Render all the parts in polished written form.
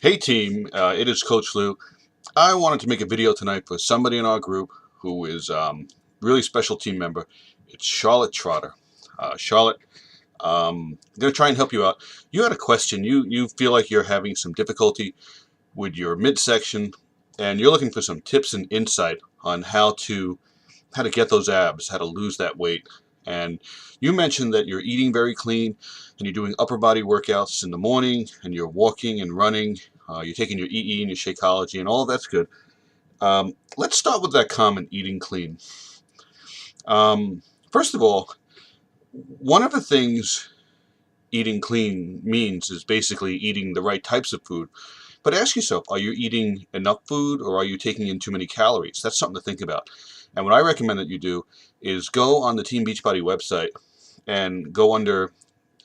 Hey team, it is Coach Lou. I wanted to make a video tonight for somebody in our group who is really special team member. It's Charlotte Trotter. Charlotte, I'm going to try and help you out. You had a question. You feel like you're having some difficulty with your midsection, and you're looking for some tips and insight on how to get those abs, how to lose that weight. And you mentioned that you're eating very clean and you're doing upper body workouts in the morning and you're walking and running. You're taking your EE and your Shakeology and all of that's good. Let's start with that comment, eating clean. First of all, one of the things eating clean means is basically eating the right types of food. But ask yourself, are you eating enough food or are you taking in too many calories? That's something to think about. And what I recommend that you do is go on the Team Beachbody website and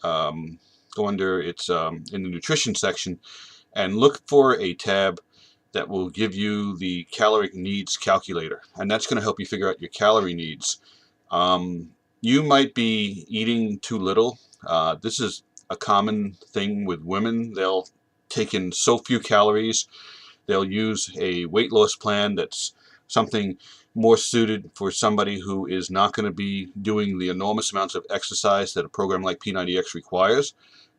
um, go under its in the nutrition section and look for a tab that will give you the caloric needs calculator, and that's going to help you figure out your calorie needs. You might be eating too little. This is a common thing with women. They'll take in so few calories. They'll use a weight loss plan that's something more suited for somebody who is not going to be doing the enormous amounts of exercise that a program like P90X requires.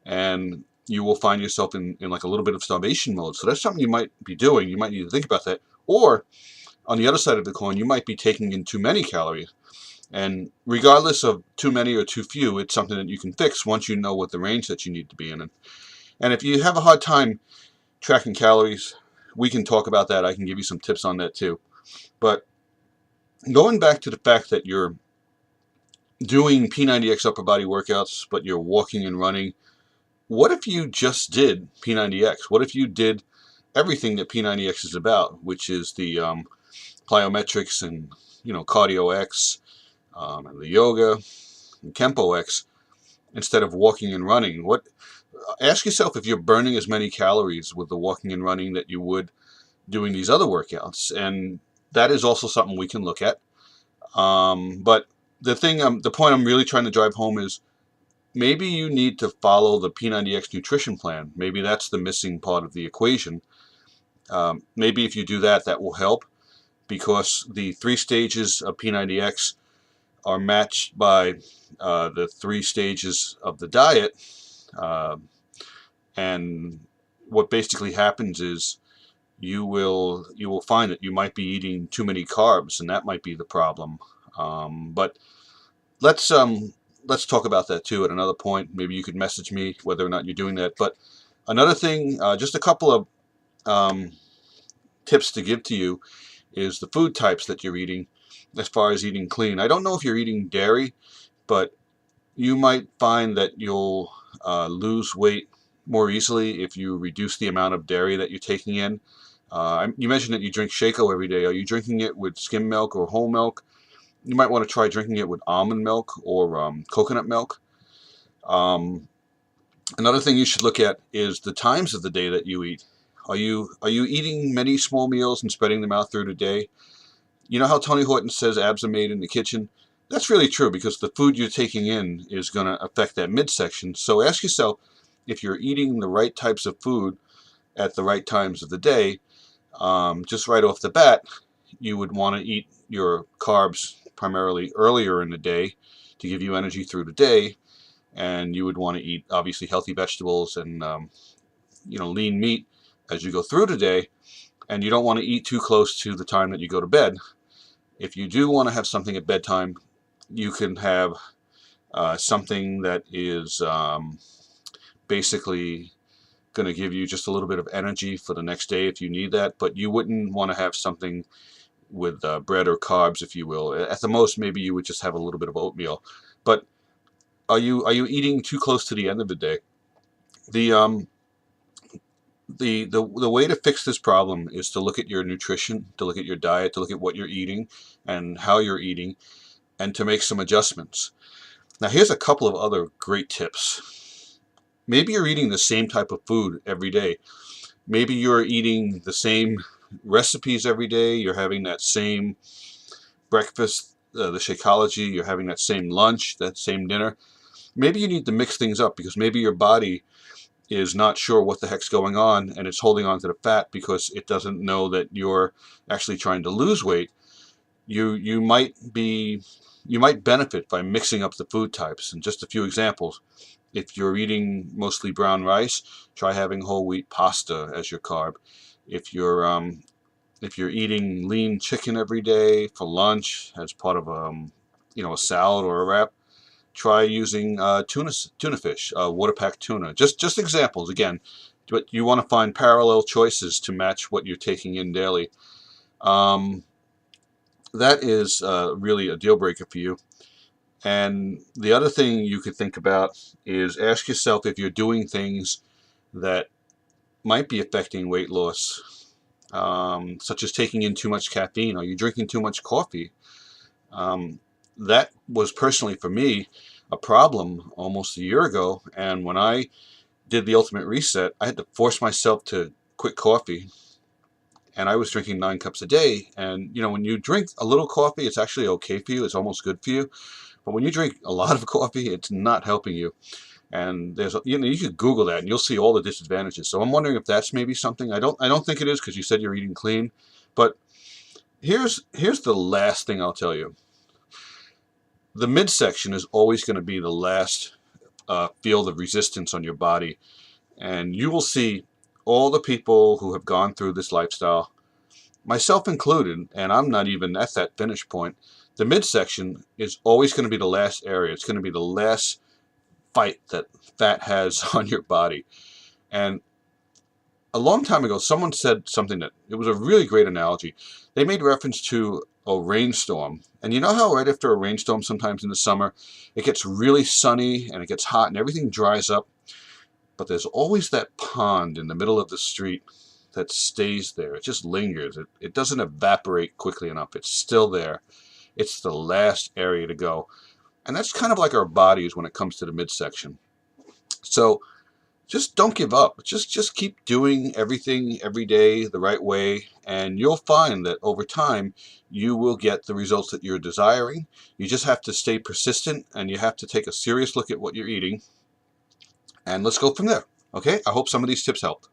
And you will find yourself in like a little bit of starvation mode. So that's something you might be doing. You might need to think about that. Or on the other side of the coin, you might be taking in too many calories. And regardless of too many or too few, it's something that you can fix once you know what the range that you need to be in. And if you have a hard time tracking calories, we can talk about that. I can give you some tips on that too. But going back to the fact that you're doing P90X upper body workouts, but you're walking and running, what if you just did P90X? What if you did everything that P90X is about, which is the plyometrics and cardio X, and the yoga and Kempo X, instead of walking and running? What? Ask yourself if you're burning as many calories with the walking and running that you would doing these other workouts, and that is also something we can look at. But the point I'm really trying to drive home is maybe you need to follow the P90X nutrition plan. Maybe that's the missing part of the equation. Maybe if you do that, that will help because the three stages of P90X are matched by the three stages of the diet. Uh, and what basically happens is you will find that you might be eating too many carbs, and that might be the problem. But let's let's talk about that too at another point. Maybe you could message me whether or not you're doing that. But another thing, just a couple of um, tips to give to you is the food types that you're eating as far as eating clean. I don't know if you're eating dairy, but you might find that you'll lose weight more easily if you reduce the amount of dairy that you're taking in. You mentioned that you drink Shako every day. Are you drinking it with skim milk or whole milk? You might want to try drinking it with almond milk or coconut milk. Um, Another thing you should look at is the times of the day that you eat. Are you eating many small meals and spreading them out through the day? You know how Tony Horton says abs are made in the kitchen? That's really true because the food you're taking in is going to affect that midsection. So ask yourself if you're eating the right types of food at the right times of the day. Just right off the bat, you would want to eat your carbs primarily earlier in the day to give you energy through the day, and you would want to eat obviously healthy vegetables and lean meat as you go through the day. And you don't want to eat too close to the time that you go to bed. If you do want to have something at bedtime, you can have something that is basically going to give you just a little bit of energy for the next day if you need that. But you wouldn't want to have something with bread or carbs, if you will. At the most, maybe you would just have a little bit of oatmeal. But are you eating too close to the end of the day? The the way to fix this problem is to look at your nutrition, to look at your diet, to look at what you're eating and how you're eating, and to make some adjustments. Now, here's a couple of other great tips. Maybe you're eating the same type of food every day. Maybe you're eating the same recipes every day. You're having that same breakfast, the Shakeology. You're having that same lunch, that same dinner. Maybe you need to mix things up because maybe your body is not sure what the heck's going on, and it's holding on to the fat because it doesn't know that you're actually trying to lose weight, you might benefit by mixing up the food types. And just a few examples: if you're eating mostly brown rice, try having whole wheat pasta as your carb. If you're eating lean chicken every day for lunch as part of a salad or a wrap, try using tuna fish, water packed tuna. Just examples again, but you want to find parallel choices to match what you're taking in daily. That is really a deal breaker for you. And the other thing you could think about is ask yourself if you're doing things that might be affecting weight loss, such as taking in too much caffeine. Are you drinking too much coffee? That was personally for me a problem almost a year ago, and when I did the Ultimate Reset, I had to force myself to quit coffee, and I was drinking 9 cups a day. And when you drink a little coffee, it's actually okay for you, it's almost good for you. But when you drink a lot of coffee, it's not helping you. And there's you could Google that and you'll see all the disadvantages. So I'm wondering if that's maybe something. I don't think it is, because you said you're eating clean. But here's the last thing I'll tell you. The midsection is always going to be the last field of resistance on your body. And you will see all the people who have gone through this lifestyle, myself included, and I'm not even at that finish point. The midsection is always going to be the last area. It's going to be the last fight that fat has on your body. And a long time ago, someone said something that it was a really great analogy. They made reference to a rainstorm. And you know how right after a rainstorm, sometimes in the summer, it gets really sunny and it gets hot and everything dries up. But there's always that pond in the middle of the street that stays there. It just lingers. It doesn't evaporate quickly enough. It's still there. It's the last area to go. And that's kind of like our bodies when it comes to the midsection. So just don't give up. Just keep doing everything every day the right way, and you'll find that over time you will get the results that you're desiring. You just have to stay persistent, and you have to take a serious look at what you're eating. And let's go from there. Okay? I hope some of these tips helped.